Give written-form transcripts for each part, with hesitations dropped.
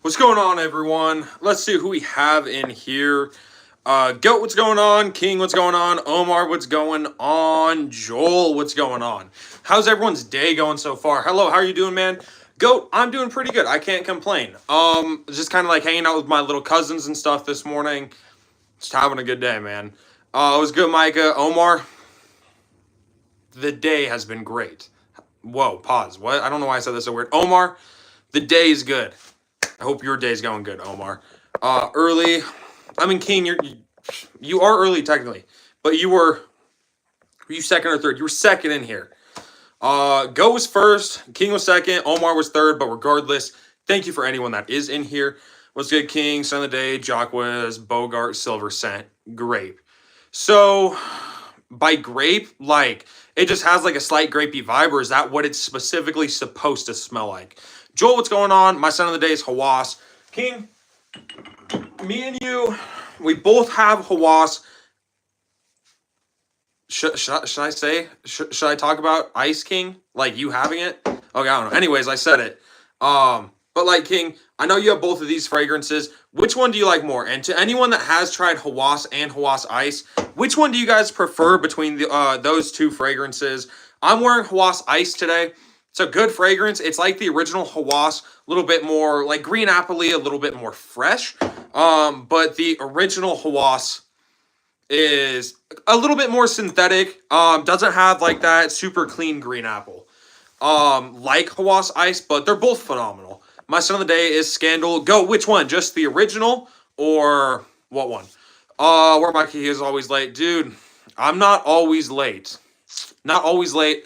What's going on, everyone? Let's see who we have in here. Goat, what's going on? King, what's going on? Omar, what's going on? Joel, what's going on? How's everyone's day going so far? Hello, how are you doing, man? Goat, I'm doing pretty good. I can't complain. Just kind of like hanging out with my little cousins and stuff this morning. Just having a good day, man. It was good, Micah. Omar, the day has been great. Whoa, pause. What? I don't know why I said this so weird. Omar, the day is good. I hope your day's going good, Omar. Early. I mean, King, you are early technically, but were you second or third? You were second in here. Go was first, King was second, Omar was third, but regardless, thank you for anyone that is in here. What's good, King? Son of the Day, Jacquez, Bogart, Silver Scent, Grape. So, by grape, like, it just has like a slight grapey vibe, or is that what it's specifically supposed to smell like? Joel, what's going on? My son of the day is Hawass. King, me and you, we both have Hawass. Should I say? Should I talk about Ice King? Like you having it? Okay, I don't know. Anyways, I said it. But like King, I know you have both of these fragrances. Which one do you like more? And to anyone that has tried Hawass and Hawass Ice, which one do you guys prefer between those two fragrances? I'm wearing Hawass Ice today. It's a good fragrance. It's like the original Hawass, a little bit more like green apple-y, a little bit more fresh. But the original Hawass is a little bit more synthetic. Doesn't have like that super clean green apple. Like Hawass Ice, but they're both phenomenal. My son of the day is Scandal. Go, which one? Just the original or what one? Where my key is always late. Dude, I'm not always late. Not always late.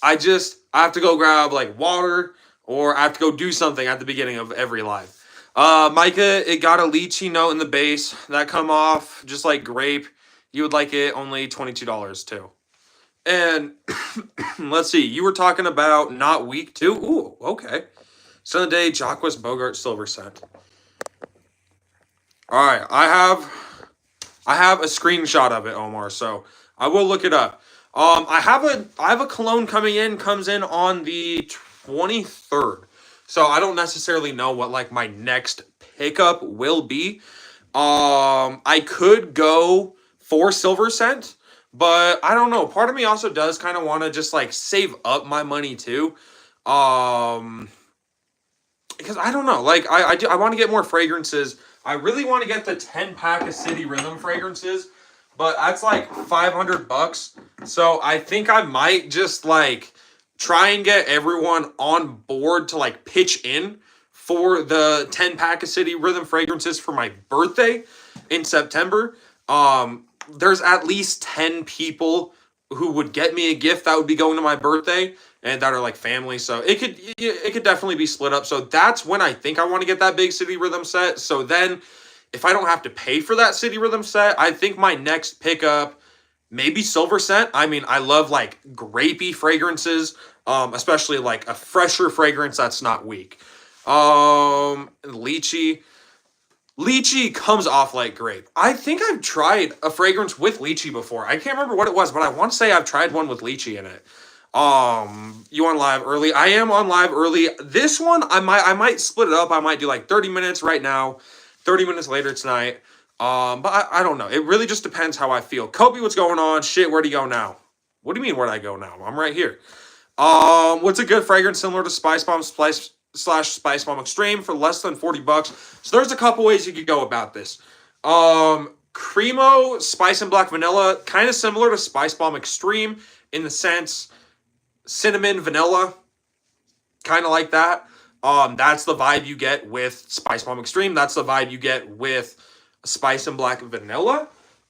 I have to go grab like water or I have to go do something at the beginning of every live. Micah, it got a lychee note in the base that come off just like grape. You would like it only $22 too. And let's see, you were talking about not week 2. Ooh, okay. Son of the day, Jacquez, Bogart, Silver Scent. All right, I have a screenshot of it, Omar. So I will look it up. I have a cologne comes in on the 23rd. So I don't necessarily know what like my next pickup will be. I could go for Silver Scent, but I don't know. Part of me also does kind of want to just like save up my money too. Because I don't know. Like I want to get more fragrances. I really want to get the 10-pack of City Rhythm fragrances, but that's like $500. So I think I might just like try and get everyone on board to like pitch in for the 10-pack of City Rhythm fragrances for my birthday in September. There's at least 10 people who would get me a gift that would be going to my birthday and that are like family. So it could definitely be split up. So that's when I think I want to get that big City Rhythm set. So then if I don't have to pay for that City Rhythm set, I think my next pickup, maybe Silver Scent. I mean, I love like grapey fragrances, especially like a fresher fragrance that's not weak. Lychee. Lychee comes off like grape. I think I've tried a fragrance with lychee before. I can't remember what it was, but I want to say I've tried one with lychee in it. You on live early? I am on live early. This one I might split it up. I might do like 30 minutes right now, 30 minutes later tonight. But I don't know. It really just depends how I feel. Kobe, what's going on? Shit, where'd he go now? What do you mean where'd I go now? I'm right here. What's a good fragrance similar to Spice Bomb Spice Bomb Extreme for less than $40? So there's a couple ways you could go about this. Cremo, Spice and Black Vanilla, kind of similar to Spice Bomb Extreme in the sense cinnamon, vanilla, kind of like that. That's the vibe you get with Spice Bomb Extreme. That's the vibe you get with Spice and Black Vanilla.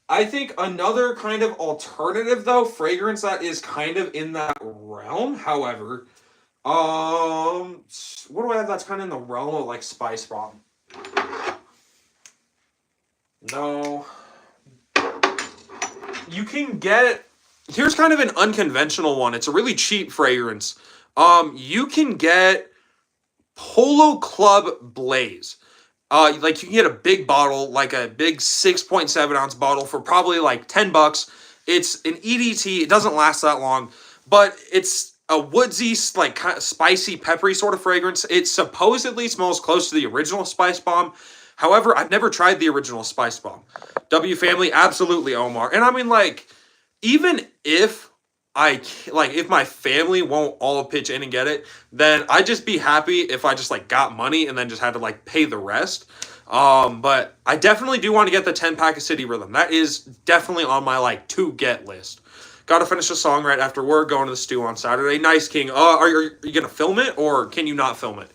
I think another kind of alternative, though, fragrance that is kind of in that realm, however, what do I have that's kind of in the realm of, like, Spice Bomb? No. You can get... Here's kind of an unconventional one. It's a really cheap fragrance. You can get Polo Club Blaze. Like you can get a big bottle, like a big 6.7 ounce bottle for probably like $10. It's an EDT. It doesn't last that long, but it's a woodsy, like kind of spicy, peppery sort of fragrance. It supposedly smells close to the original Spice Bomb. However, I've never tried the original Spice Bomb. W family, absolutely Omar. And I mean, like, even if if my family won't all pitch in and get it, then I'd just be happy if I just like got money and then just had to like pay the rest. But I definitely do want to get the 10-pack of City Rhythm. That is definitely on my like to get list. Got to finish a song right after work, going to the stew on Saturday. Nice, King. Are you going to film it or can you not film it?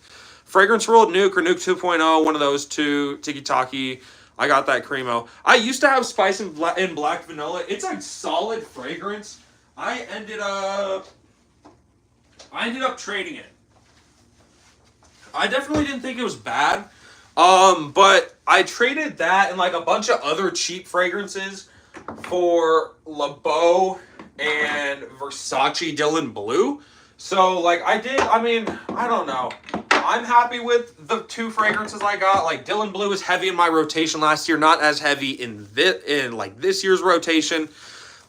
Fragrance World Nuke or Nuke 2.0, one of those two. Tiki Taki. I got that Cremo. I used to have Spice and Black Vanilla. It's a solid fragrance. I ended up trading it. I definitely didn't think it was bad. But I traded that and like a bunch of other cheap fragrances for Le Beau and Versace Dylan Blue. So like I don't know. I'm happy with the two fragrances I got. Like Dylan Blue is heavy in my rotation last year, not as heavy in this year's rotation.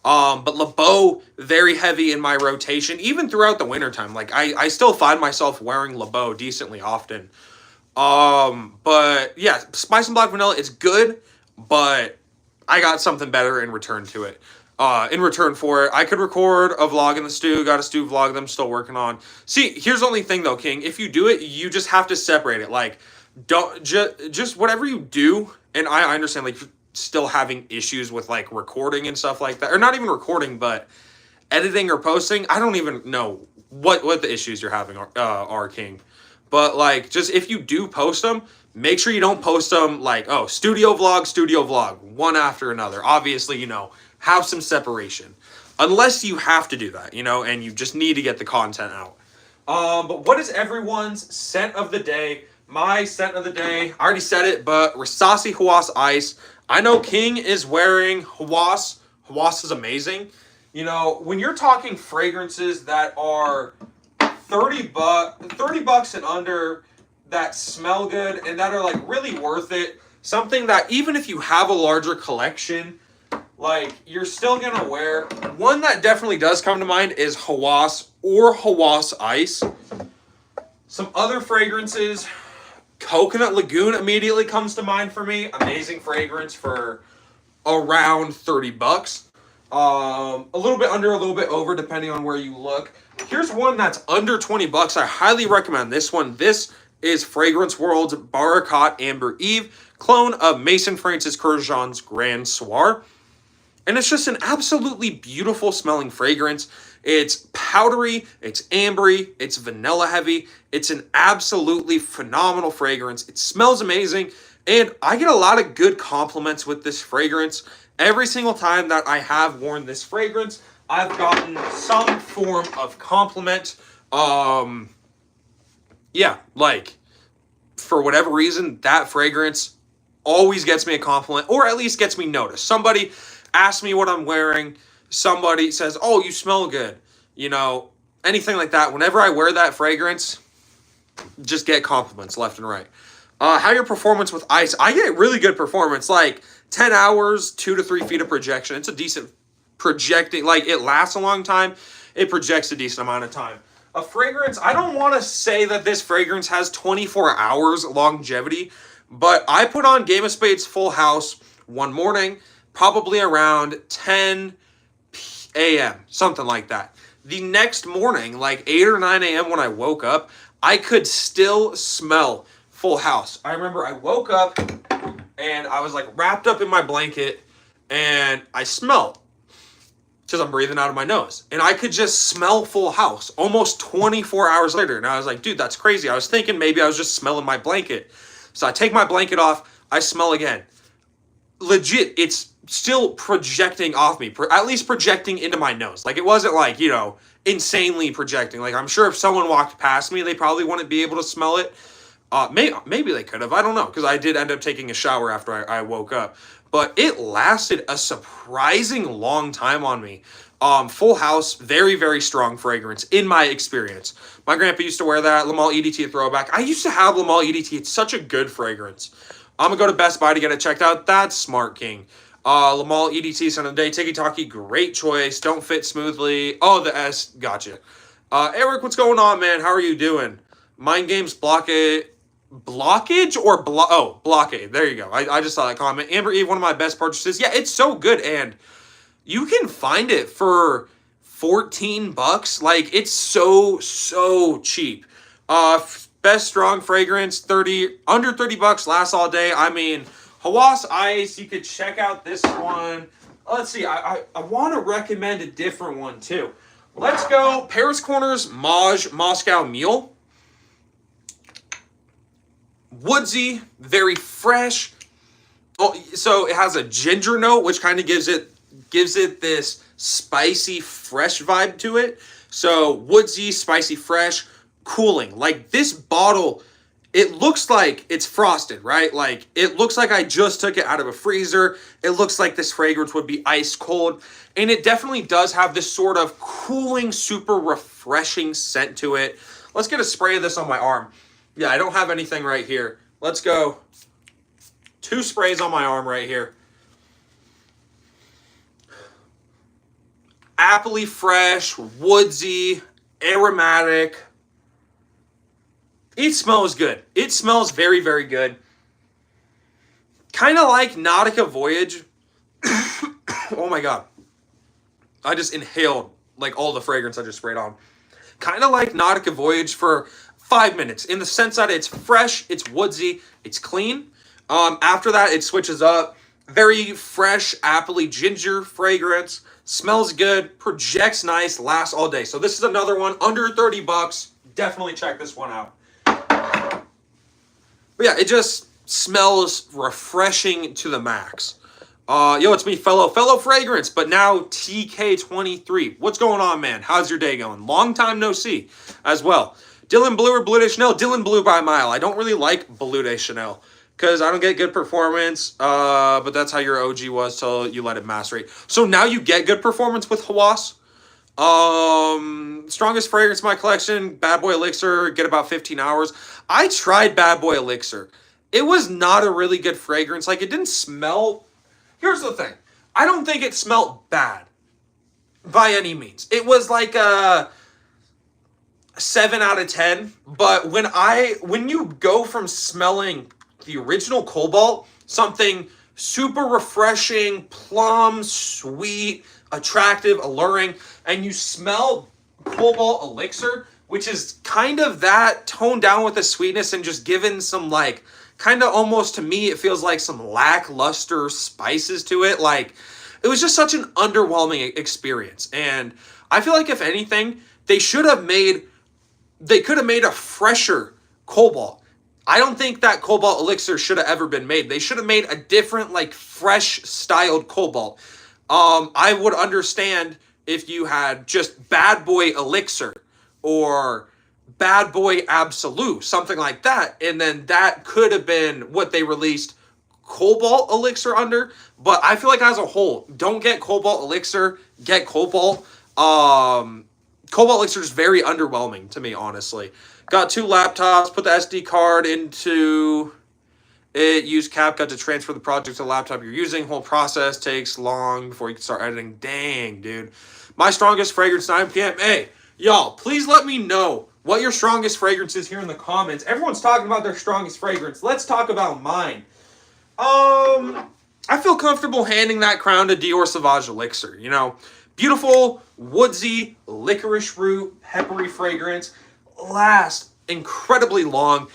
But Le Beau, very heavy in my rotation, even throughout the wintertime. Like I still find myself wearing Le Beau decently often. But yeah, Spice and Black Vanilla is good, but I got something better in return to it. In return for it, I could record a vlog in the stew. Got a stew vlog that I'm still working on. See, here's the only thing though, King. If you do it, you just have to separate it. Like, don't just whatever you do. And I understand like still having issues with like recording and stuff like that, or not even recording, but editing or posting. I don't even know what the issues you're having are, King. But like, just if you do post them, make sure you don't post them like, oh, studio vlog, one after another. Obviously, have some separation. Unless you have to do that, and you just need to get the content out. But what is everyone's scent of the day? My scent of the day, I already said it, but Rasasi Hawass Ice. I know King is wearing Hawass. Hawass is amazing. When you're talking fragrances that are 30 bucks and under, that smell good and that are like really worth it, something that even if you have a larger collection, like you're still gonna wear. One that definitely does come to mind is Hawass or Hawass Ice. Some other fragrances, Coconut Lagoon immediately comes to mind for me. Amazing fragrance for around 30 bucks. A little bit under, a little bit over, depending on where you look. Here's one that's under 20 bucks. I highly recommend this one. This is Fragrance World's Barakat Amber Eve, clone of Maison Francis Kurkdjian's Grand Soir. And it's just an absolutely beautiful smelling fragrance. It's powdery, it's ambery, it's vanilla heavy. It's an absolutely phenomenal fragrance. It smells amazing. And I get a lot of good compliments with this fragrance. Every single time that I have worn this fragrance, I've gotten some form of compliment. Yeah, like, for whatever reason, that fragrance always gets me a compliment, or at least gets me noticed. Somebody asks me what I'm wearing. Somebody says, oh, you smell good. Anything like that. Whenever I wear that fragrance, just get compliments left and right. How your performance with ice? I get really good performance, like 10 hours, 2 to 3 feet of projection. It's a decent projecting, like it lasts a long time. It projects a decent amount of time. A fragrance, I don't want to say that this fragrance has 24 hours longevity, but I put on Game of Spades Full House one morning, probably around 10 a.m., something like that. The next morning, like 8 or 9 a.m. when I woke up, I could still smell Full House. I remember I woke up and I was like wrapped up in my blanket and I smelled because I'm breathing out of my nose. And I could just smell Full House almost 24 hours later. And I was like, dude, that's crazy. I was thinking maybe I was just smelling my blanket. So I take my blanket off, I smell again. Legit, it's still projecting off me, at least projecting into my nose. Like it wasn't like, insanely projecting. Like I'm sure if someone walked past me, they probably wouldn't be able to smell it. Maybe they could have. I don't know, because I did end up taking a shower after I woke up. But it lasted a surprising long time on me. Full House, very, very strong fragrance in my experience. My grandpa used to wear that. Le Male EDT, a throwback. I used to have Le Male EDT. It's such a good fragrance. I'm going to go to Best Buy to get it checked out. That's smart, King. Le Male EDT, Son of the Day. Tiki Taki, great choice. Don't fit smoothly. Oh, the S, gotcha. Eric, what's going on, man? How are you doing? Mind Games blockage or blockade. There you go. I just saw that comment. Amber Eve, one of my best purchases. Yeah, it's so good, and you can find it for 14 bucks. Like, it's so cheap. Best strong fragrance, under 30 bucks, lasts all day. I mean, Hawas Ice, you could check out this one. Let's see, I want to recommend a different one too. Let's go Paris Corners Moscow Mule. Woodsy, very fresh. Oh, so it has a ginger note, which kind of gives it this spicy, fresh vibe to it. So woodsy, spicy, fresh, cooling. Like, this bottle, it looks like it's frosted, right? Like, it looks like I just took it out of a freezer. It looks like this fragrance would be ice cold. And it definitely does have this sort of cooling, super refreshing scent to it. Let's get a spray of this on my arm. Yeah, I don't have anything right here. Let's go. 2 sprays on my arm right here. Appley fresh, woodsy, aromatic. It smells good. It smells very, very good. Kind of like Nautica Voyage. Oh my god. I just inhaled like all the fragrance I just sprayed on. Kind of like Nautica Voyage for 5 minutes, in the sense that it's fresh, it's woodsy, it's clean. After that, it switches up. Very fresh, appley ginger fragrance. Smells good, projects nice, lasts all day. So this is another one under 30 bucks. Definitely check this one out. But yeah, it just smells refreshing to the max. Yo, it's me, fellow fragrance, but now TK23. What's going on, man? How's your day going? Long time no see as well. Dylan Blue or Bleu de Chanel? Dylan Blue by a mile. I don't really like Bleu de Chanel because I don't get good performance, but that's how your OG was till you let it macerate. So now you get good performance with Hawas. Strongest fragrance in my collection, Bad Boy Elixir, get about 15 hours. I tried Bad Boy Elixir. It was not a really good fragrance. Like, it didn't smell... Here's the thing. I don't think it smelled bad by any means. It was like a 7 out of 10, but when you go from smelling the original Cobalt, something super refreshing, plum, sweet, attractive, alluring, and you smell Cobalt Elixir, which is kind of that toned down with the sweetness and just given some, like, kind of almost, to me, it feels like some lackluster spices to it. Like, it was just such an underwhelming experience. And I feel like, if anything, they could have made a fresher Cobalt. I don't think that Cobalt Elixir should have ever been made. They should have made a different, like, fresh styled Cobalt. I would understand if you had just Bad Boy Elixir or Bad Boy Absolute, something like that, and then that could have been what they released Cobalt Elixir under. But I feel like, as a whole, don't get Cobalt Elixir, get Cobalt. Cobalt Elixir is very underwhelming to me, honestly. Got 2 laptops, put the SD card into it, use CapCut to transfer the project to the laptop you're using. Whole process takes long before you can start editing. Dang, dude. My strongest fragrance, 9 p.m. Hey, y'all, please let me know what your strongest fragrance is here in the comments. Everyone's talking about their strongest fragrance. Let's talk about mine. I feel comfortable handing that crown to Dior Sauvage Elixir. You know, beautiful, woodsy, licorice root, peppery fragrance. Lasts incredibly long.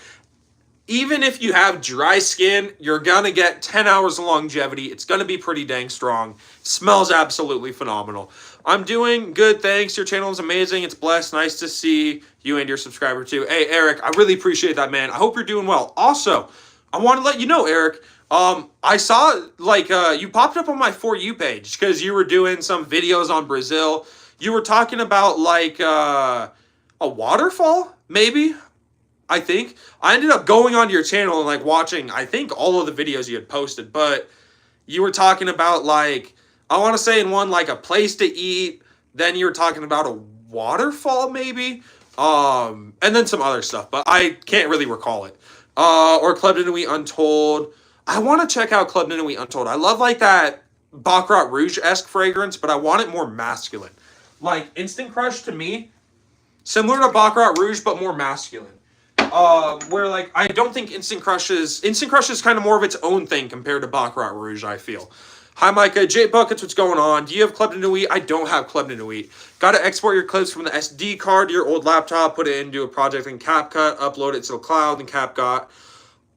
Even if you have dry skin, you're gonna get 10 hours of longevity. It's gonna be pretty dang strong. Smells absolutely phenomenal. I'm doing good, thanks. Your channel is amazing. It's blessed. Nice to see you and your subscriber too. Hey, Eric, I really appreciate that, man. I hope you're doing well. Also, I want to let you know, Eric, I saw, like, you popped up on my For You page because you were doing some videos on Brazil. You were talking about, like, a waterfall, maybe? I think. I ended up going onto your channel and, like, watching, I think, all of the videos you had posted, but you were talking about, like, I want to say in one, like, a place to eat, then you were talking about a waterfall, maybe, and then some other stuff, but I can't really recall it. Or Club de Nuit Untold. I want to check out Club de Nuit Untold. I love, like, that Baccarat Rouge-esque fragrance, but I want it more masculine. Like, Instant Crush, to me, Similar to Baccarat Rouge, but more masculine. Where like I don't think Instant Crush is kind of more of its own thing compared to Baccarat Rouge, I feel. Hi Micah, J Buckets, what's going on? Do you have Club de Nuit? I don't have Club de Nuit. Gotta export your clips from the SD card to your old laptop, put it into a project in CapCut, upload it to the cloud in CapCut.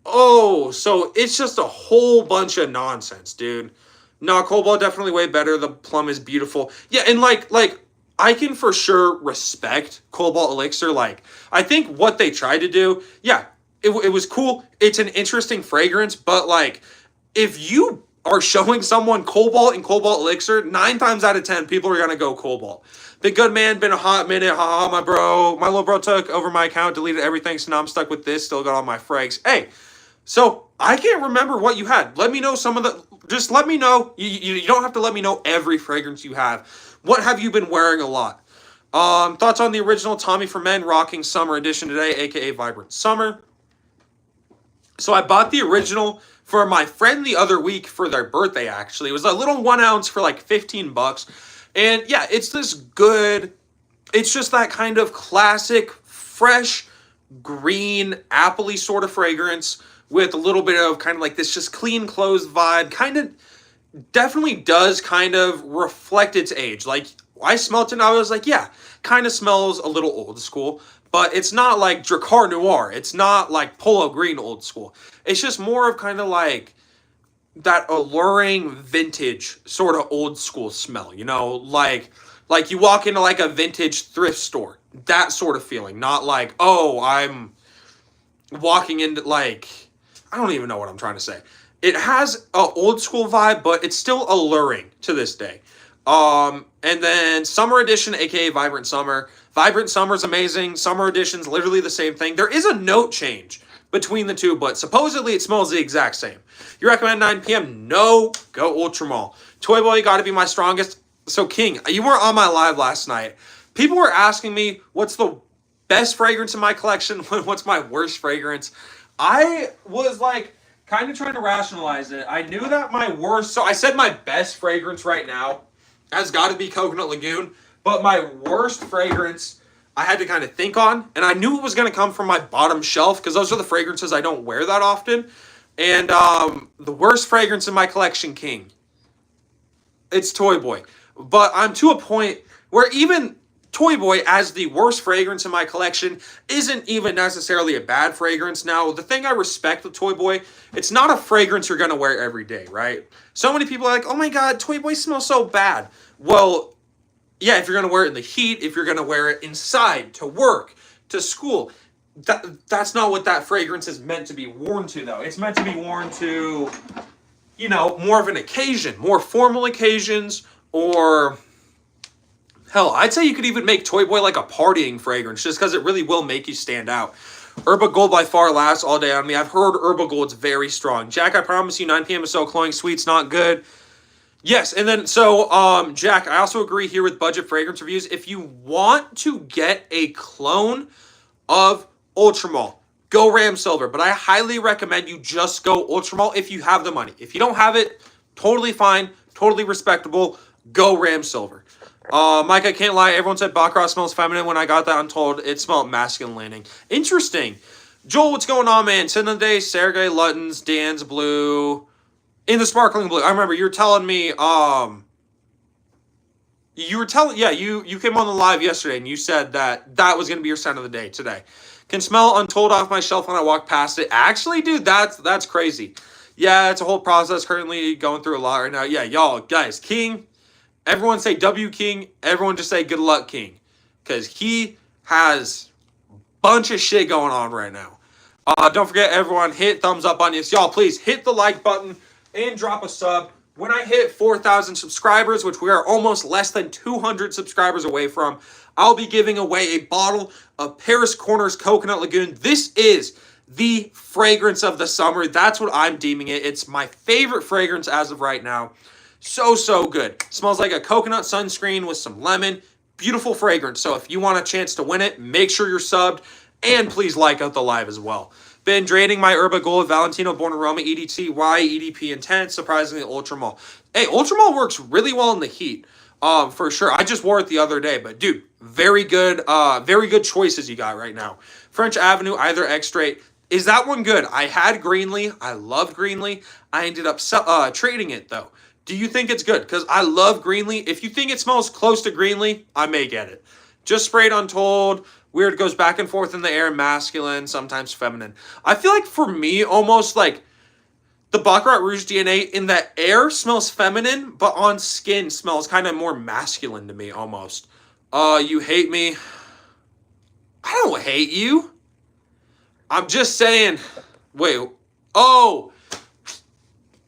Oh, so it's just a whole bunch of nonsense, dude. No, Cobalt definitely way better. The plum is beautiful. Yeah, and like I can for sure respect Cobalt Elixir. Like, I think what they tried to do, yeah, it was cool. It's an interesting fragrance, but like, if you are showing someone Cobalt and Cobalt Elixir, 9 times out of 10, people are going to go Cobalt. Been good, man. Been a hot minute. Haha, my bro. My little bro took over my account, deleted everything, so now I'm stuck with this. Still got all my frags. Hey, so I can't remember what you had. Let me know some of the... Just let me know. You don't have to let me know every fragrance you have. What have you been wearing a lot? Thoughts on the original Tommy for Men rocking summer edition today, aka Vibrant Summer. So I bought the original for my friend the other week for their birthday, actually. It was a little 1 ounce for like 15 bucks. And yeah, it's this good, it's just that kind of classic, fresh, green, apple-y sort of fragrance with a little bit of kind of like this just clean clothes vibe. Kind of, definitely does kind of reflect its age. Like, I smelled it and I was like, yeah, kind of smells a little old school. But it's not like Dracar Noir. It's not like Polo Green old school. It's just more of kind of like that alluring vintage sort of old school smell, you know? Like you walk into like a vintage thrift store. That sort of feeling. Not like, oh, I'm walking into like... I don't even know what I'm trying to say. It has an old school vibe, but it's still alluring to this day. And then Summer Edition, aka Vibrant Summer. Vibrant Summer is amazing. Summer Edition's literally the same thing. There is a note change between the two, but supposedly it smells the exact same. You recommend 9 p.m.? No, go Ultramall. Toy Boy, gotta be my strongest. So King, you were on my live last night. People were asking me what's the best fragrance in my collection, what's my worst fragrance. I was like kind of trying to rationalize it. I knew that my worst, so I said my best fragrance right now has got to be Coconut Lagoon, but my worst fragrance I had to kind of think on, and I knew it was going to come from my bottom shelf because those are the fragrances I don't wear that often. And the worst fragrance in my collection, King, it's Toy Boy. But I'm to a point where even Toy Boy, as the worst fragrance in my collection, isn't even necessarily a bad fragrance. Now, the thing I respect with Toy Boy, it's not a fragrance you're going to wear every day, right? So many people are like, oh my god, Toy Boy smells so bad. Well, yeah, if you're going to wear it in the heat, if you're going to wear it inside, to work, to school, that's not what that fragrance is meant to be worn to, though. It's meant to be worn to, you know, more of an occasion, more formal occasions, or... Hell, I'd say you could even make Toy Boy like a partying fragrance just because it really will make you stand out. Herba Gold by far lasts all day on me. I've heard Herba Gold's very strong. Jack, I promise you 9 p.m. is so cloying. Sweet's not good. Yes, and then, so, Jack, I also agree here with budget fragrance reviews. If you want to get a clone of Ultramall, go Ram Silver. But I highly recommend you just go Ultramall if you have the money. If you don't have it, totally fine, totally respectable. Go Ram Silver. Mike, I can't lie. Everyone said Baccarat smells feminine. When I got that untold, it smelled masculine landing. Interesting. Joel, what's going on, man? Day, Sergey, Luttons, Dan's Blue, in the sparkling blue. I remember you were telling me, you came on the live yesterday and you said that was going to be your scent of the day today. Can smell Untold off my shelf when I walk past it. Actually, dude, that's crazy. Yeah, it's a whole process. Currently going through a lot right now. Yeah, y'all, guys, King... Everyone say W King. Everyone just say good luck King. Because he has a bunch of shit going on right now. Don't forget, everyone, hit thumbs up on this. Y'all, please hit the like button and drop a sub. When I hit 4,000 subscribers, which we are almost less than 200 subscribers away from, I'll be giving away a bottle of Paris Corners Coconut Lagoon. This is the fragrance of the summer. That's what I'm deeming it. It's my favorite fragrance as of right now. So good. Smells like a coconut sunscreen with some lemon. Beautiful fragrance. So if you want a chance to win it, make sure you're subbed. And please like out the live as well. Been draining my Herba Gold, Valentino Born Aroma, EDT, Y, EDP Intense, surprisingly Ultramall. Hey, Ultramall works really well in the heat. For sure. I just wore it the other day, but dude, very good choices you got right now. French Avenue, either X straight. Is that one good? I had Greenlee. I loved Greenlee. I ended up trading it though. Do you think it's good? Because I love Greenlee. If you think it smells close to Greenlee, I may get it. Just sprayed Untold. Weird, goes back and forth in the air, masculine, sometimes feminine. I feel like for me, almost like the Baccarat Rouge DNA in the air smells feminine, but on skin smells kind of more masculine to me, almost. You hate me. I don't hate you. I'm just saying. Wait. Oh.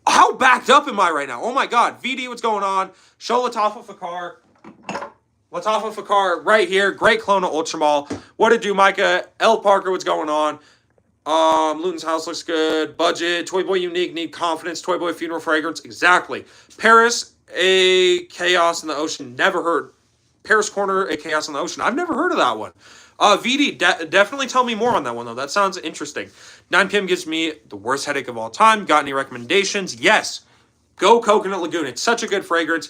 How backed up am I right now? Oh my God. VD, what's going on? Show Latafa Fakar. Latafa Fakar right here. Great clone of Ultramall. What it do, Micah? L. Parker, what's going on? Luton's house looks good. Budget. Toy Boy Unique. Need confidence. Toy Boy Funeral Fragrance. Exactly. Paris, a Chaos in the Ocean. Never heard. Paris Corner, a Chaos in the Ocean. I've never heard of that one. VD, definitely tell me more on that one, though. That sounds interesting. 9 p.m. gives me the worst headache of all time. Got any recommendations? Yes. Go Coconut Lagoon. It's such a good fragrance.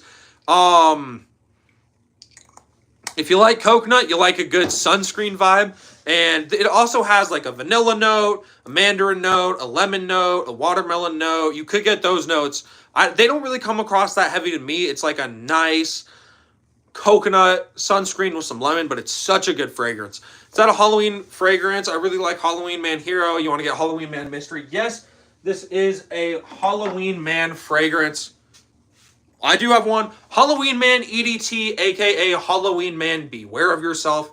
If you like coconut, you like a good sunscreen vibe. And it also has like a vanilla note, a mandarin note, a lemon note, a watermelon note. You could get those notes. They don't really come across that heavy to me. It's like a nice coconut sunscreen with some lemon, but it's such a good fragrance. Is that a Halloween fragrance? I really like Halloween Man Hero. You want to get Halloween Man Mystery? Yes, this is a Halloween Man fragrance. I do have one. Halloween Man EDT, aka Halloween Man Beware of Yourself.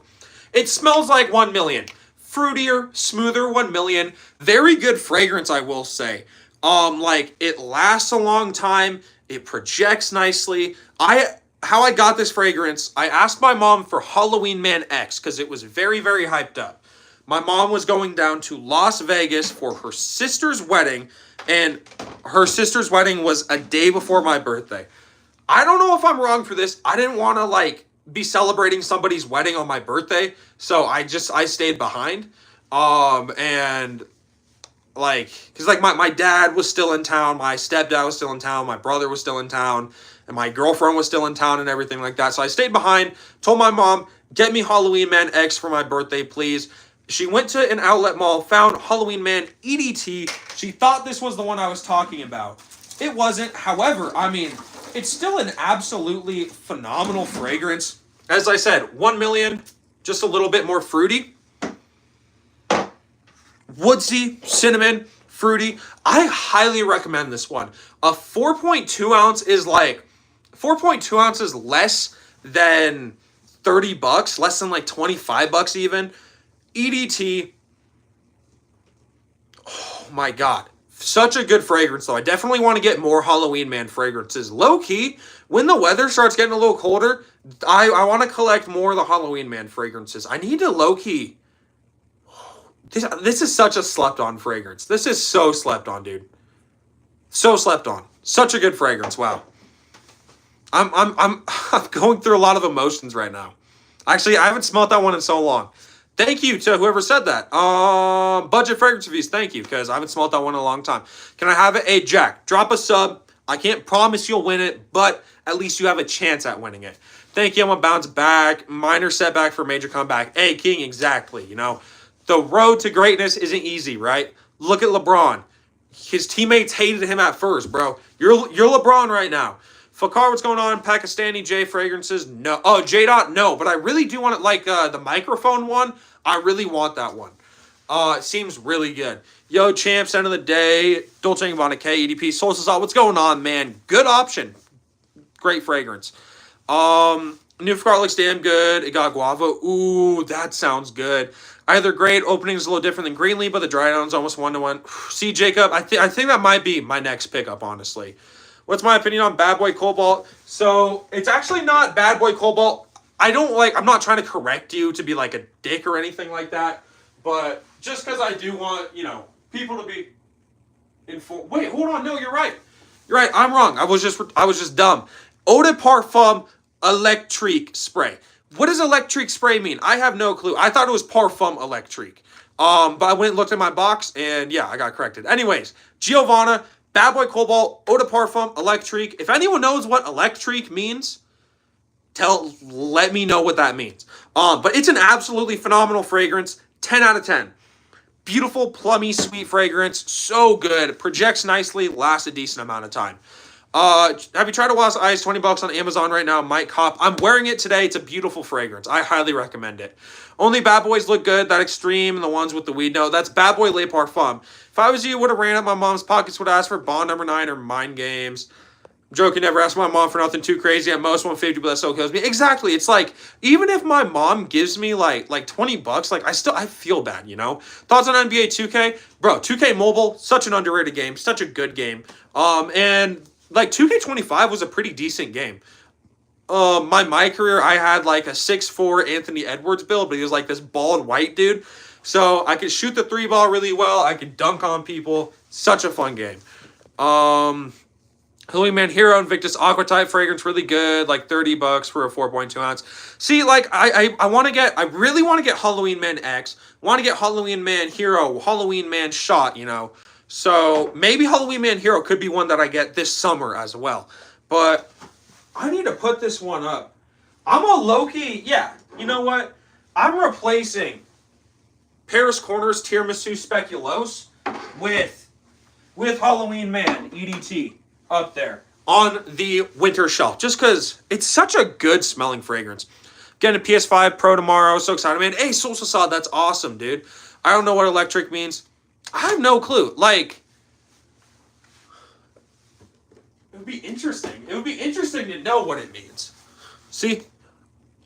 It smells like 1 million. Fruitier, smoother 1 million. Very good fragrance, I will say. Like it lasts a long time. It projects nicely. How I got this fragrance, I asked my mom for Halloween Man X because it was very, very hyped up. My mom was going down to Las Vegas for her sister's wedding, and her sister's wedding was a day before my birthday. I don't know if I'm wrong for this. I didn't want to like be celebrating somebody's wedding on my birthday, so I stayed behind. And like, cause like my dad was still in town, my stepdad was still in town, my brother was still in town, and my girlfriend was still in town and everything like that. So I stayed behind, told my mom, get me Halloween Man X for my birthday, please. She went to an outlet mall, found Halloween Man EDT. She thought this was the one I was talking about. It wasn't. However, I mean, it's still an absolutely phenomenal fragrance. As I said, 1 million, just a little bit more fruity. Woodsy, cinnamon, fruity. I highly recommend this one. A 4.2 ounce is like 4.2 ounces less than $30, less than like $25 even. EDT. Oh my God. Such a good fragrance though. I definitely want to get more Halloween Man fragrances. Low key, when the weather starts getting a little colder, I want to collect more of the Halloween Man fragrances. I need to low key. This is such a slept on fragrance. This is so slept on, dude. So slept on. Such a good fragrance. Wow. I'm going through a lot of emotions right now. Actually, I haven't smelled that one in so long. Thank you to whoever said that. Budget fragrance reviews, thank you, because I haven't smelled that one in a long time. Can I have it? Hey, Jack, drop a sub. I can't promise you'll win it, but at least you have a chance at winning it. Thank you. I'm going to bounce back. Minor setback for major comeback. Hey, King, exactly. You know, the road to greatness isn't easy, right? Look at LeBron. His teammates hated him at first, bro. You're LeBron right now. Fakar, what's going on? Pakistani J fragrances? No. Oh, J Dot? No. But I really do want it, like the microphone one. I really want that one. It seems really good. Yo, champs, end of the day. Dolce & Gabbana K, EDP, Soul Salt. What's going on, man? Good option. Great fragrance. New Fakar looks damn good. It got guava. Ooh, that sounds good. Either great. Opening is a little different than Greenlee, but the dry down's almost 1-to-1. See, Jacob, I think that might be my next pickup, honestly. What's my opinion on Bad Boy Cobalt? So, it's actually not Bad Boy Cobalt. I'm not trying to correct you to be like a dick or anything like that. But just because I do want, people to be informed. Wait, hold on. No, you're right. You're right. I'm wrong. I was just dumb. Eau de Parfum Electrique Spray. What does electric spray mean? I have no clue. I thought it was Parfum Electrique. But I went and looked at my box, and yeah, I got corrected. Anyways, Giovanna, Bad Boy Cobalt, Eau de Parfum Electrique. If anyone knows what Electrique means, Let me know what that means. But it's an absolutely phenomenal fragrance. 10 out of 10. Beautiful, plummy, sweet fragrance. So good. Projects nicely. Lasts a decent amount of time. Have you tried a Wasp Ice? $20 on Amazon right now. Might cop. I'm wearing it today. It's a beautiful fragrance. I highly recommend it. Only Bad Boys look good. That Extreme and the ones with the weed note. That's Bad Boy Le Parfum. If I was you, would have ran up my mom's pockets. Would ask for Bond number 9 or Mind Games. I'm joking. Never ask my mom for nothing too crazy. At most 150, but that still kills me. Exactly. It's like even if my mom gives me like $20, like I feel bad. You know. Thoughts on NBA 2K, bro? 2K Mobile, such an underrated game. Such a good game. And like 2K25 was a pretty decent game. My career, I had like a 6'4" Anthony Edwards build, but he was like this bald white dude. So I could shoot the 3-ball really well. I could dunk on people. Such a fun game. Halloween Man Hero Invictus Aqua Type fragrance, really good. Like $30 for a 4.2 ounce. See, like I really want to get Halloween Man X. Want to get Halloween Man Hero, Halloween Man Shot. You know. So maybe Halloween Man Hero could be one that I get this summer as well. But I need to put this one up. I'm a low-key, yeah, you know what? I'm replacing Paris Corners Tiramisu Speculoos with Halloween Man EDT up there on the winter shelf. Just because it's such a good smelling fragrance. Getting a PS5 Pro tomorrow. So excited, man. Hey, Soul Facade, that's awesome, dude. I don't know what electric means. I have no clue. Like, it would be interesting. It would be interesting to know what it means. See?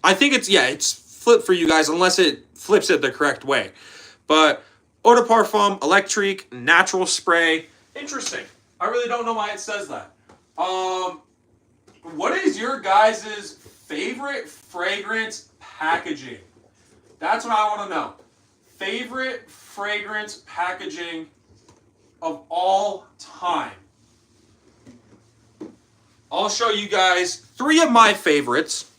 I think it's flipped for you guys unless it flips it the correct way. But eau de parfum, electric, natural spray. Interesting. I really don't know why it says that. What is your guys' favorite fragrance packaging? That's what I want to know. Favorite fragrance packaging of all time. I'll show you guys 3 of my favorites.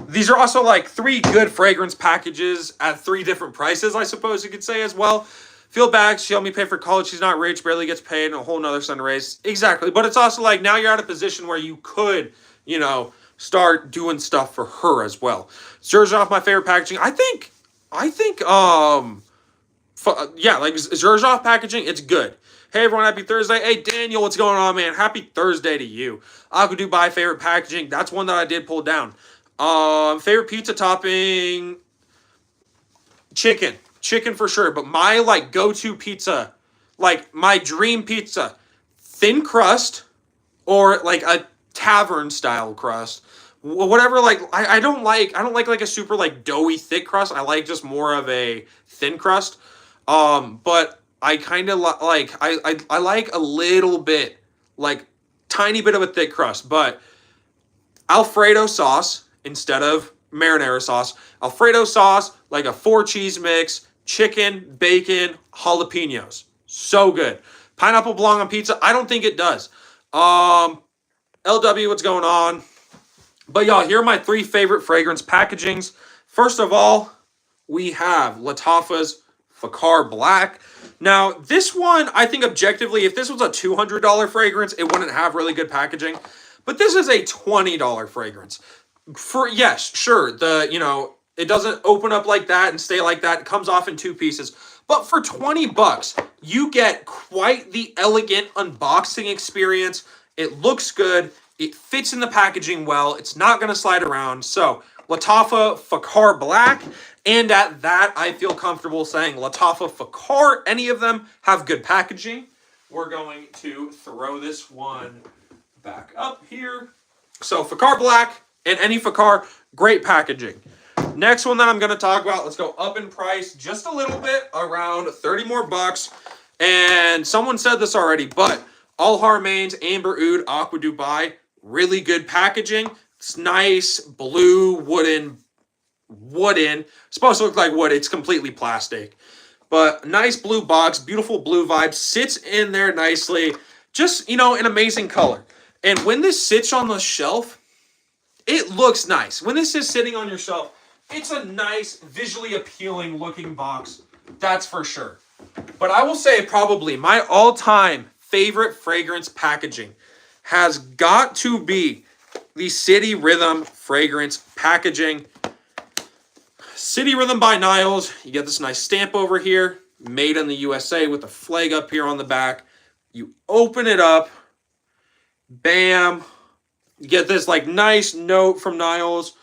These are also like 3 good fragrance packages at 3 different prices, I suppose you could say as well. Feel bad, she helped me pay for college. She's not rich, barely gets paid, and a whole nother son to raise. Exactly. But it's also like now you're at a position where you could, you know, start doing stuff for her as well. Xerjoff, my favorite packaging. I think, yeah, like Xerjoff packaging, it's good. Hey everyone, happy Thursday. Hey Daniel, what's going on, man? Happy Thursday to you. Aqua Dubai favorite packaging. That's one that I did pull down. Favorite pizza topping, chicken. Chicken for sure. But my like go-to pizza, like my dream pizza, thin crust or like a tavern style crust. Whatever, like I don't like a super like doughy thick crust. I like just more of a thin crust. But I kind of like I like a little bit, like tiny bit of a thick crust, but Alfredo sauce instead of marinara sauce. Alfredo sauce, like a 4 cheese mix, chicken, bacon, jalapenos. So good. Pineapple belong on pizza? I don't think it does. LW, what's going on? But y'all, here are my 3 favorite fragrance packagings. First of all, we have Lattafa's Fakar Black. Now, this one, I think objectively, if this was a $200 fragrance, it wouldn't have really good packaging. But this is a $20 fragrance. Yes, sure, it doesn't open up like that and stay like that. It comes off in 2 pieces. But for $20, you get quite the elegant unboxing experience. It looks good. It fits in the packaging well. It's not going to slide around. So, Lattafa Fakar Black. And at that, I feel comfortable saying Lattafa Fakar. Any of them have good packaging. We're going to throw this one back up here. So, Fakar Black and any Fakar, great packaging. Next one that I'm going to talk about, let's go up in price just a little bit, around 30 more bucks. And someone said this already, but All Harmain's Amber Oud Aqua Dubai, really good packaging. It's nice, blue, wooden. Supposed to look like wood. It's completely plastic. But nice blue box, beautiful blue vibe. Sits in there nicely. Just, an amazing color. And when this sits on the shelf, it looks nice. When this is sitting on your shelf, it's a nice, visually appealing looking box. That's for sure. But I will say probably my all-time favorite fragrance packaging has got to be the City Rhythm fragrance packaging. City Rhythm by Niles. You get this nice stamp over here, made in the USA with a flag up here on the back. You open it up, bam. You get this like nice note from Niles.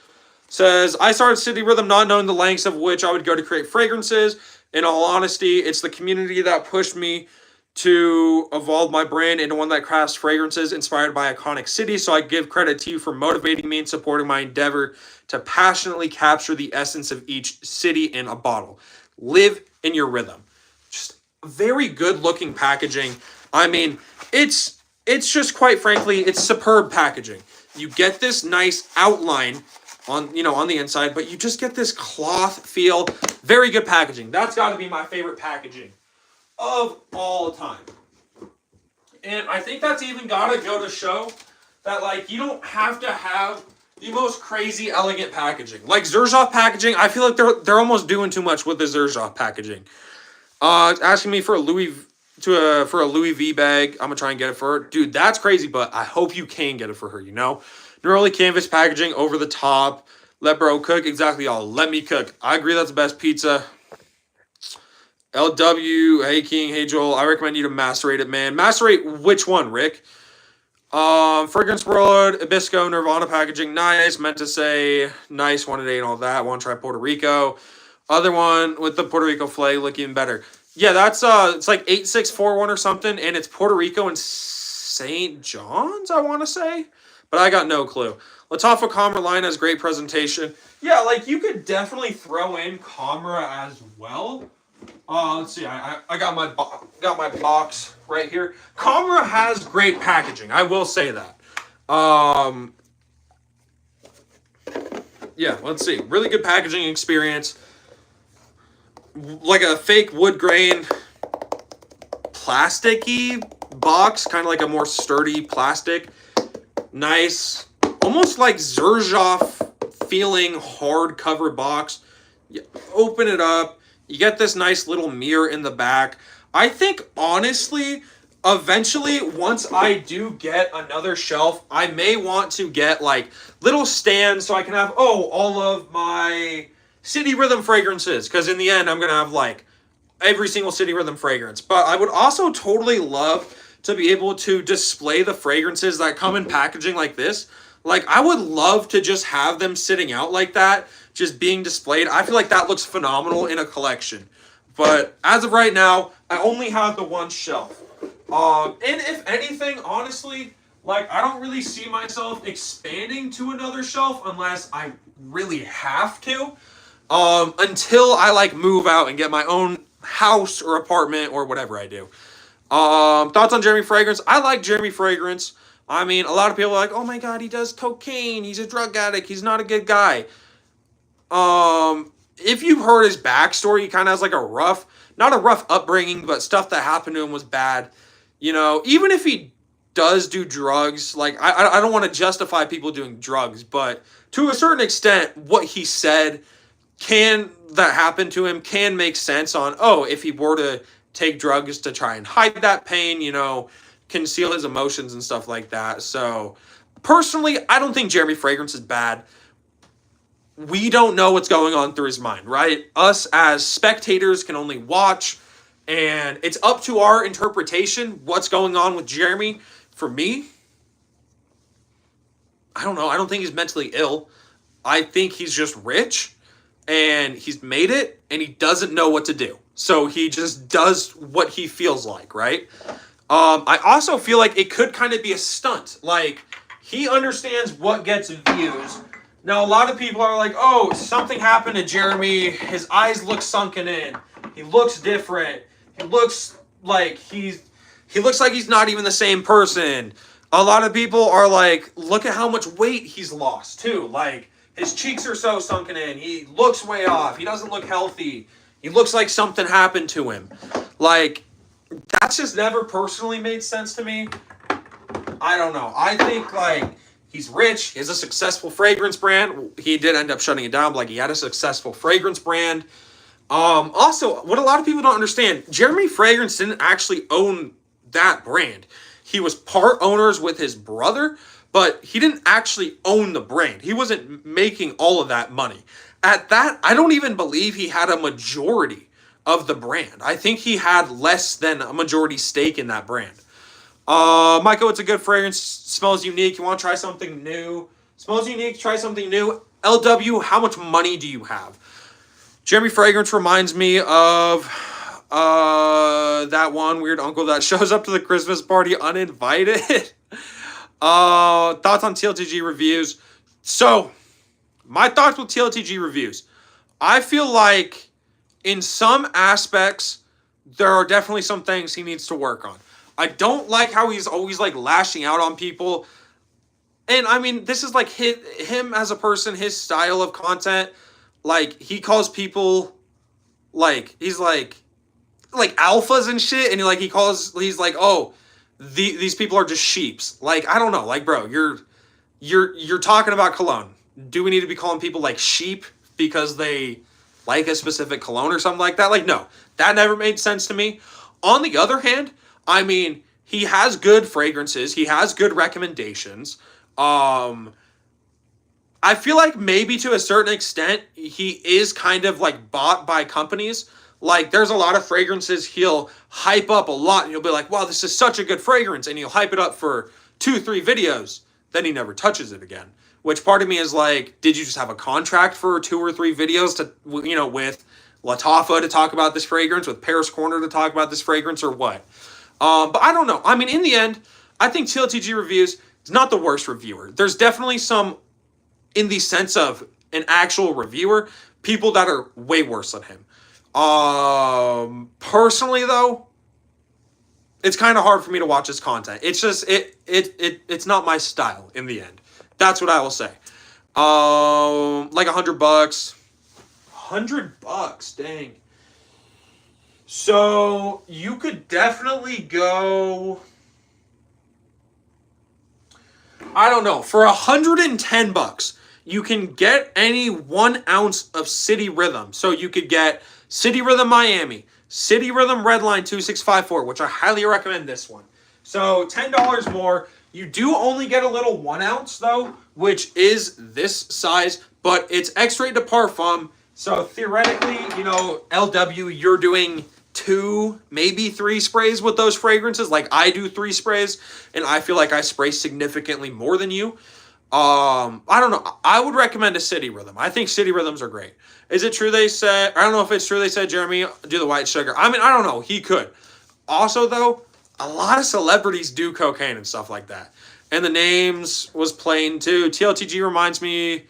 Says, I started City Rhythm not knowing the lengths of which I would go to create fragrances. In all honesty, it's the community that pushed me to evolve my brand into one that crafts fragrances inspired by iconic cities. So I give credit to you for motivating me and supporting my endeavor to passionately capture the essence of each city in a bottle. Live in your rhythm. Just very good looking packaging. I mean, it's just quite frankly, it's superb packaging. You get this nice outline on the inside, but you just get this cloth feel. Very good packaging. That's got to be my favorite packaging of all time. And I think that's even got to go to show that like you don't have to have the most crazy elegant packaging. Like Xerjoff packaging, I feel like they're almost doing too much with the Xerjoff packaging. It's asking me for a Louis V bag. I'm gonna try and get it for her. Dude, that's crazy, but I hope you can get it for her, you know? Neroli canvas packaging over the top. Let bro cook. Exactly, y'all. Let me cook. I agree that's the best pizza. LW, hey King, hey Joel. I recommend you to macerate it, man. Macerate which one, Rick? Fragrance World, Abisco, Nirvana packaging, nice. Meant to say nice, 1 a day and all that. Want to try Puerto Rico. Other one with the Puerto Rico flag, look even better. Yeah, that's it's like 8641 or something, and it's Puerto Rico and St. John's, I want to say. But I got no clue. Latafa Comra line has great presentation. Yeah, like you could definitely throw in Comra as well. Let's see. I got my box right here. Comra has great packaging. I will say that. Yeah, let's see. Really good packaging experience. Like a fake wood grain plasticky box, kind of like a more sturdy plastic. Nice, almost like Xerjoff feeling hardcover box. You open it up, you get this nice little mirror in the back. I think honestly, eventually, once I do get another shelf, I may want to get like little stands so I can have all of my City Rhythm fragrances, because in the end I'm gonna have like every single City Rhythm fragrance. But I would also totally love to be able to display the fragrances that come in packaging like this. Like, I would love to just have them sitting out like that, just being displayed. I feel like that looks phenomenal in a collection. But as of right now, I only have the one shelf. And if anything, honestly, like, I don't really see myself expanding to another shelf unless I really have to. Until I, like, move out and get my own house or apartment or whatever I do. Thoughts on Jeremy Fragrance? I like Jeremy Fragrance. I mean, a lot of people are like, oh my god, he does cocaine, he's a drug addict, he's not a good guy. If you've heard his backstory, he kind of has like not a rough upbringing, but stuff that happened to him was bad. You know, even if he does do drugs, like, I don't want to justify people doing drugs, but to a certain extent, what he said that happened to him can make sense on, if he were to take drugs to try and hide that pain, you know, conceal his emotions and stuff like that. So, personally, I don't think Jeremy Fragrance is bad. We don't know what's going on through his mind, right? Us as spectators can only watch, and it's up to our interpretation what's going on with Jeremy. For me, I don't know. I don't think he's mentally ill. I think he's just rich, and he's made it, and he doesn't know what to do. So he just does what he feels like, right? I also feel like it could kind of be a stunt. Like, he understands what gets views. Now, a lot of people are like, something happened to Jeremy. His eyes look sunken in. He looks different. He looks like he's not even the same person. A lot of people are like, look at how much weight he's lost, too. Like, his cheeks are so sunken in. He looks way off. He doesn't look healthy. He looks like something happened to him. Like, that's just never personally made sense to me. I don't know. I think, like, he's rich. He has a successful fragrance brand. He did end up shutting it down, but, like, he had a successful fragrance brand. Also, what a lot of people don't understand, Jeremy Fragrance didn't actually own that brand. He was part owners with his brother, but he didn't actually own the brand. He wasn't making all of that money. At that, I don't even believe he had a majority of the brand. I think he had less than a majority stake in that brand. Mykah, it's a good fragrance. Smells unique. You want to try something new? Smells unique. Try something new. LW, how much money do you have? Jeremy Fragrance reminds me of that one weird uncle that shows up to the Christmas party uninvited. Thoughts on TLTG reviews? So, my thoughts with TLTG reviews. I feel like in some aspects, there are definitely some things he needs to work on. I don't like how he's always like lashing out on people. And I mean, this is like him as a person, his style of content. Like, he calls people like, he's like alphas and shit. And he's like, oh, these people are just sheeps. Like, I don't know. Like, bro, you're talking about cologne. Do we need to be calling people like sheep because they like a specific cologne or something like that? Like, no, that never made sense to me. On the other hand, I mean, he has good fragrances. He has good recommendations. I feel like maybe to a certain extent, he is kind of like bought by companies. Like, there's a lot of fragrances he'll hype up a lot, and you'll be like, wow, this is such a good fragrance. And he'll hype it up for 2-3 videos. Then he never touches it again. Which part of me is like, did you just have a contract for 2 or 3 videos to, with Lattafa to talk about this fragrance, with Paris Corner to talk about this fragrance, or what? But I don't know. I mean, in the end, I think TLTG Reviews is not the worst reviewer. There's definitely some, in the sense of an actual reviewer, people that are way worse than him. Personally, though, it's kind of hard for me to watch his content. It's just, it's not my style in the end. That's what I will say. Like $100. $100, dang. So you could definitely go, I don't know, for $110, you can get any 1 ounce of City Rhythm. So you could get City Rhythm Miami, City Rhythm Redline 2654, which I highly recommend this one. So $10 more. You do only get a little 1 ounce though, which is this size, but it's X-Ray de Parfum. So theoretically, LW, you're doing 2, maybe 3 sprays with those fragrances. Like, I do 3 sprays, and I feel like I spray significantly more than you. I don't know. I would recommend a City Rhythm. I think City Rhythms are great. Is it true they said, I don't know if it's true they said, Jeremy, do the white sugar. I mean, I don't know. He could. Also, though, a lot of celebrities do cocaine and stuff like that. And the names was plain, too. TLTG reminds me,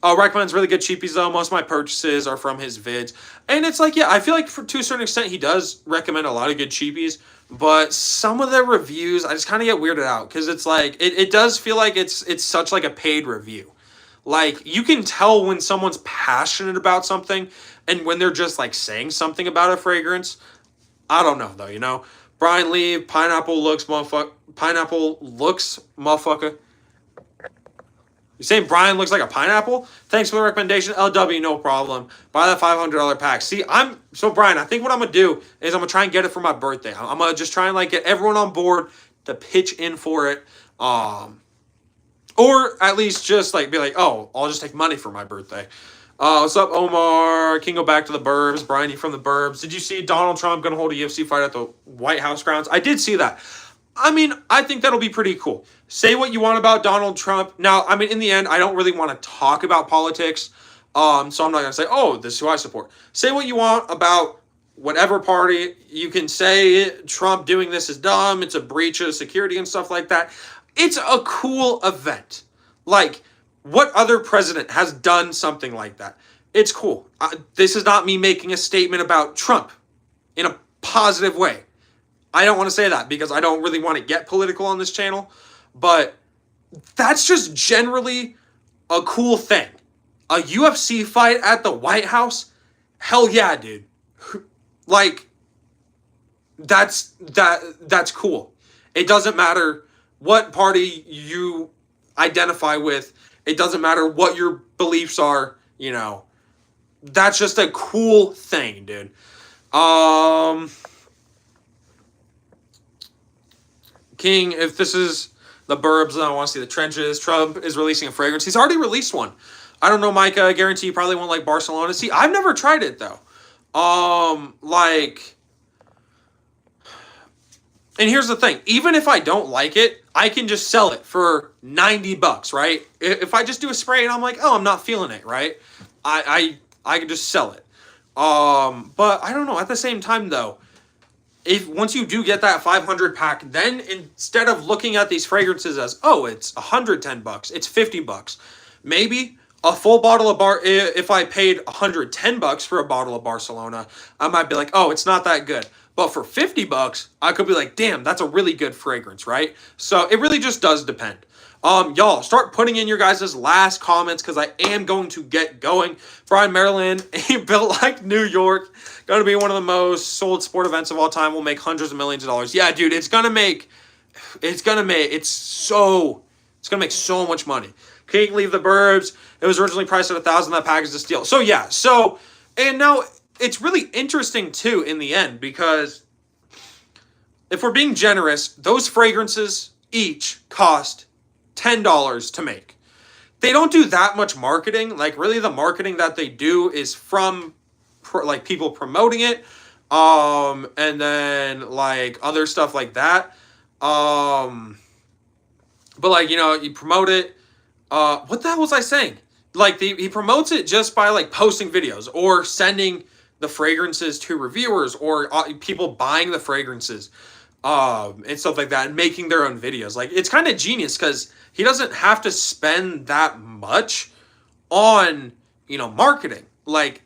recommends really good cheapies, though. Most of my purchases are from his vids. And it's like, yeah, I feel like to a certain extent, he does recommend a lot of good cheapies. But some of the reviews, I just kind of get weirded out. Because it's like, it does feel like it's such like a paid review. Like, you can tell when someone's passionate about something and when they're just like saying something about a fragrance. I don't know, though, Brian Lee, pineapple looks motherfucker. You saying Brian looks like a pineapple? Thanks for the recommendation. LW, no problem. Buy that $500 pack. See, Brian, I think what I'm going to do is I'm going to try and get it for my birthday. I'm going to just try and like get everyone on board to pitch in for it. Or at least just like be like, oh, I'll just take money for my birthday. What's up, Omar? Can go back to the burbs. Brian, you from the burbs. Did you see Donald Trump going to hold a UFC fight at the White House grounds? I did see that. I mean, I think that'll be pretty cool. Say what you want about Donald Trump. Now, I mean, in the end, I don't really want to talk about politics. So I'm not going to say, oh, this is who I support. Say what you want about whatever party. You can say Trump doing this is dumb. It's a breach of security and stuff like that. It's a cool event. Like, what other president has done something like that? It's cool. This is not me making a statement about Trump in a positive way. I don't want to say that because I don't really want to get political on this channel. But that's just generally a cool thing. A UFC fight at the White House? Hell yeah, dude. Like, that's cool. It doesn't matter what party you identify with. It doesn't matter what your beliefs are, That's just a cool thing, dude. King, if this is the Burbs. I want to see the trenches. Trump is releasing a fragrance. He's already released one. I don't know, Mykah. I guarantee you probably won't like Barcelona. See, I've never tried it though. Like, and here's the thing. Even if I don't like it, I can just sell it for $90, right? If I just do a spray and I'm like, oh, I'm not feeling it, right? I can just sell it. But I don't know. At the same time, though, if once you do get that 500 pack, then instead of looking at these fragrances as, oh, it's $110, it's $50, maybe a full bottle of if I paid $110 for a bottle of Barcelona, I might be like, oh, it's not that good. But for $50, I could be like, damn, that's a really good fragrance, right? So it really just does depend. Y'all, start putting in your guys' last comments because I am going to get going. Brian, Maryland, ain't built like New York. Going to be one of the most sold sport events of all time. We'll make hundreds of millions of dollars. Yeah, dude, it's going to make so much money. Can't leave the Burbs. It was originally priced at $1,000. That package is a steal. So yeah, and now it's really interesting too in the end because if we're being generous, those fragrances each cost $10 to make. They don't do that much marketing. Like really the marketing that they do is from like people promoting it. And then like other stuff like that. But like, you know, you promote it. What the hell was I saying? Like he promotes it just by like posting videos or sending the fragrances to reviewers or people buying the fragrances and stuff like that and making their own videos. Like it's kind of genius because he doesn't have to spend that much on, you know, marketing. Like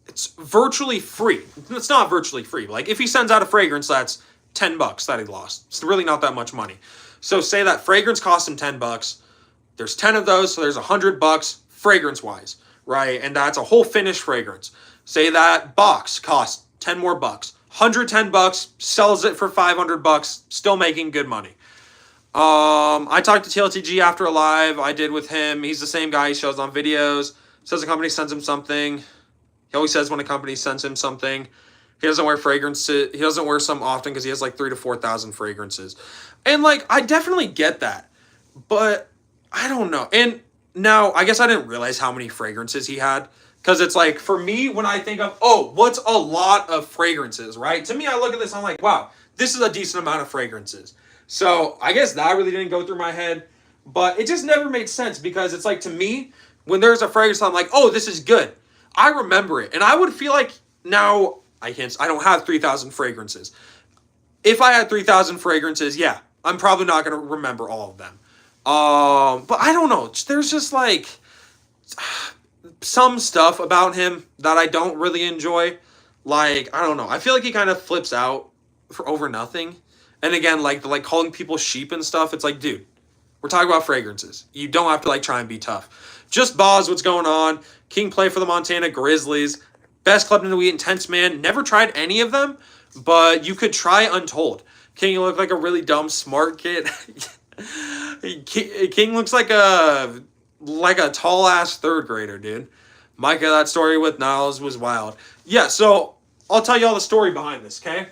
it's virtually free. It's not virtually free. Like if he sends out a fragrance that's $10 that he lost, it's really not that much money. So say that fragrance cost him $10. There's 10 of those, so there's $100 fragrance wise, right? And that's a whole finished fragrance. Say that box costs 10 more bucks. $110, sells it for $500, still making good money. I talked to TLTG after a live I did with him. He's the same guy he shows on videos. Says a company sends him something. He always says when a company sends him something. He doesn't wear fragrances. He doesn't wear some often because he has like 3,000 to 4,000 fragrances. And like, I definitely get that. But I don't know. And now, I guess I didn't realize how many fragrances he had. Because it's like, for me, when I think of, oh, what's a lot of fragrances, right? To me, I look at this, I'm like, wow, this is a decent amount of fragrances. So, I guess that really didn't go through my head. But it just never made sense because it's like, to me, when there's a fragrance, I'm like, oh, this is good. I remember it. And I would feel like, now, I don't have 3,000 fragrances. If I had 3,000 fragrances, yeah, I'm probably not going to remember all of them. But I don't know. There's just like some stuff about him that I don't really enjoy. Like, I don't know. I feel like he kind of flips out for over nothing. And again, like calling people sheep and stuff. It's like, dude, we're talking about fragrances. You don't have to like try and be tough. Just Boz, what's going on? King play for the Montana Grizzlies. Best club in the week, Intense Man. Never tried any of them, but you could try Untold. King, you look like a really dumb, smart kid. King looks like a tall ass third grader, dude. Mykah, that story with Niles was wild. Yeah, so I'll tell you all the story behind this, okay?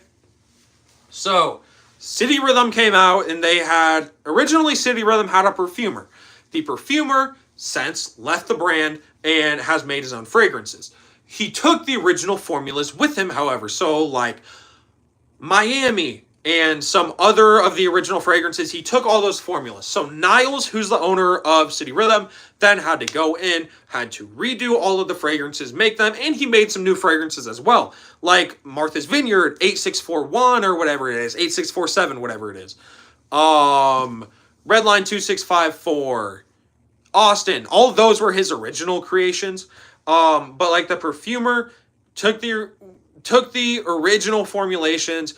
So City Rhythm came out and they had originally City Rhythm had a perfumer. The perfumer since left the brand and has made his own fragrances. He took the original formulas with him, however. So like Miami and some other of the original fragrances, he took all those formulas. So Niles, who's the owner of City Rhythm, then had to go in, had to redo all of the fragrances, make them, and he made some new fragrances as well. Like Martha's Vineyard, 8641 or whatever it is, 8647, whatever it is. Redline 2654, Austin, all of those were his original creations. But like the perfumer took the original formulations,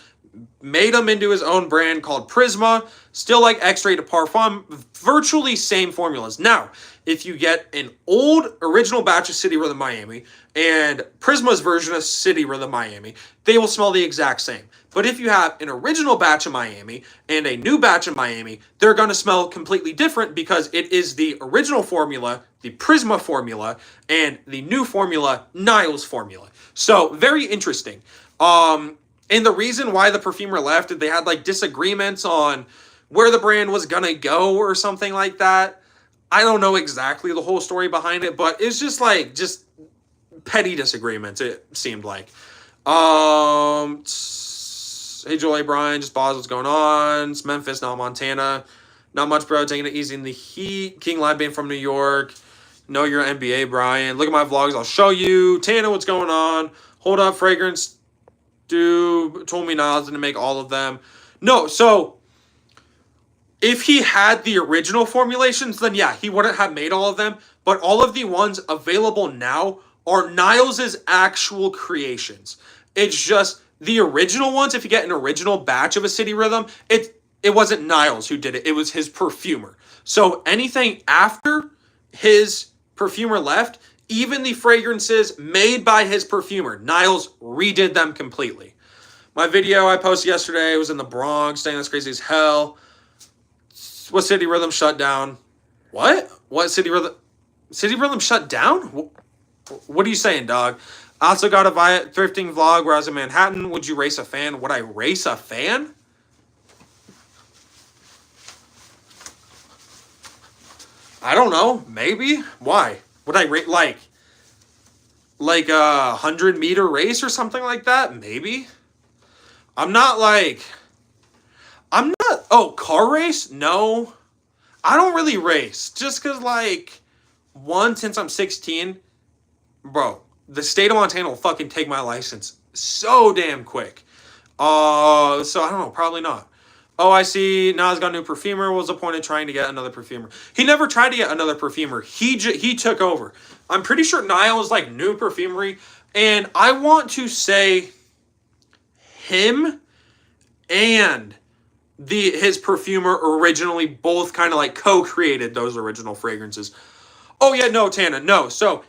made them into his own brand called Prisma, still like X-Ray de Parfum, virtually same formulas. Now, if you get an old original batch of City Rhythm Miami and Prisma's version of City Rhythm Miami, they will smell the exact same. But if you have an original batch of Miami and a new batch of Miami, they're going to smell completely different because it is the original formula, the Prisma formula, and the new formula, Niles formula. So, very interesting. And the reason why the perfumer left, they had like disagreements on where the brand was gonna go or something like that. I don't know exactly the whole story behind it, but it's just like just petty disagreements. It seemed like. Hey Joel, hey Brian, just pause. What's going on? It's Memphis, not Montana. Not much, bro. Taking it easy in the heat. King Live Band from New York. Know your NBA, Brian. Look at my vlogs. I'll show you. Tana, what's going on? Hold up, Fragrance. Dude told me Niles didn't make all of them. No, so if he had the original formulations, then yeah, he wouldn't have made all of them. But all of the ones available now are Niles' actual creations. It's just the original ones. If you get an original batch of a City Rhythm, it wasn't Niles who did it. It was his perfumer. So anything after his perfumer left, even the fragrances made by his perfumer, Niles redid them completely. My video I posted yesterday was in the Bronx, saying that's crazy as hell. What City Rhythm shut down? What? What City Rhythm? City Rhythm shut down? What are you saying, dog? I also got a thrifting vlog where I was in Manhattan. Would you race a fan? Would I race a fan? I don't know. Maybe. Why? Would I rate like a 100-meter race or something like that? Maybe. I'm not. Oh, car race? No. I don't really race. Just because, since I'm 16, bro, the state of Montana will fucking take my license so damn quick. So I don't know. Probably not. Oh, I see. Nas got a new perfumer. What was the point of trying to get another perfumer? He never tried to get another perfumer. He took over. I'm pretty sure Niall is new perfumery. And I want to say him and his perfumer originally both kind of co-created those original fragrances. Oh yeah, no, Tana, no. So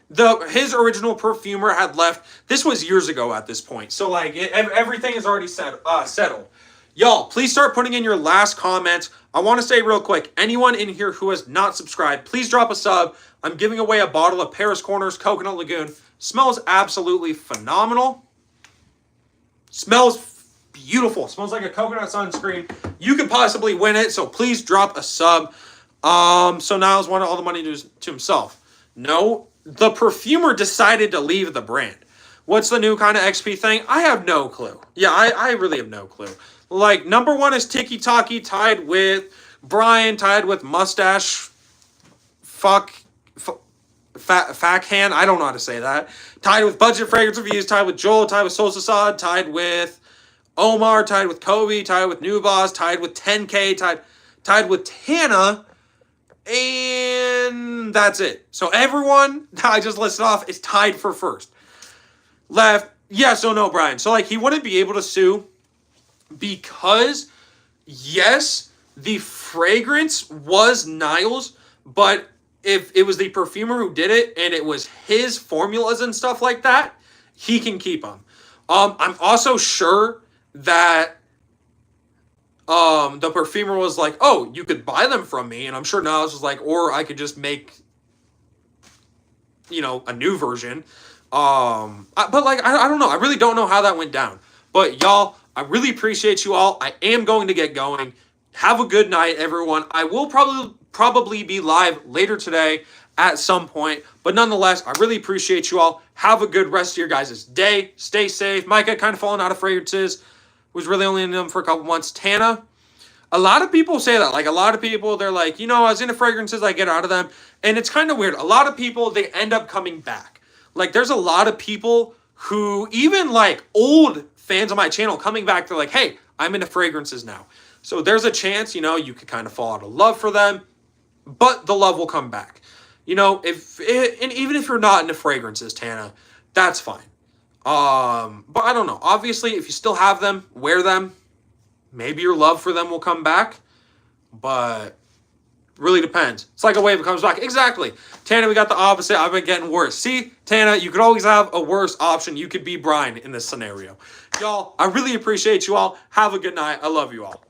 his original perfumer had left. This was years ago at this point. So everything is already settled. Y'all, please start putting in your last comments. I want to say real quick, anyone in here who has not subscribed, please drop a sub. I'm giving away a bottle of Paris Corners Coconut Lagoon. Smells absolutely phenomenal. Smells beautiful. Smells like a coconut sunscreen. You could possibly win it, so please drop a sub. So Niles wanted all the money to himself. No, the perfumer decided to leave the brand. What's the new kind of XP thing? I have no clue. Yeah, I really have no clue. Number one is Tiki Taki, tied with Brian, tied with Mustache, Fat Hand, I don't know how to say that. Tied with Budget Fragrance Reviews, tied with Joel, tied with Soul Sassad, tied with Omar, tied with Kobe, tied with New Boss, tied with 10K, tied with Tana, and that's it. So everyone that I just listed off is tied for first. Left, yes or no, Brian. So he wouldn't be able to sue because, yes, the fragrance was Niles, but if it was the perfumer who did it and it was his formulas and stuff like that, he can keep them. I'm also sure that the perfumer was like, oh, you could buy them from me. And I'm sure Niles was like, or I could just make, a new version. But I don't know. I really don't know how that went down. But y'all, I really appreciate you all. I am going to get going. Have a good night, everyone. I will probably be live later today at some point. But nonetheless, I really appreciate you all. Have a good rest of your guys' day. Stay safe. Mykah kind of falling out of fragrances. Was really only in them for a couple months. Tana, a lot of people say that. A lot of people, they're like, I was into fragrances, I get out of them. And it's kind of weird. A lot of people, they end up coming back. There's a lot of people who, even old fans of my channel coming back, they're like, hey, I'm into fragrances now. So there's a chance, you could kind of fall out of love for them, but the love will come back. And even if you're not into fragrances, Tana, that's fine. But I don't know. Obviously, if you still have them, wear them. Maybe your love for them will come back. But really depends. It's like a wave that comes back. Exactly. Tana, we got the opposite. I've been getting worse. See, Tana, you could always have a worse option. You could be Brian in this scenario. Y'all, I really appreciate you all. Have a good night. I love you all.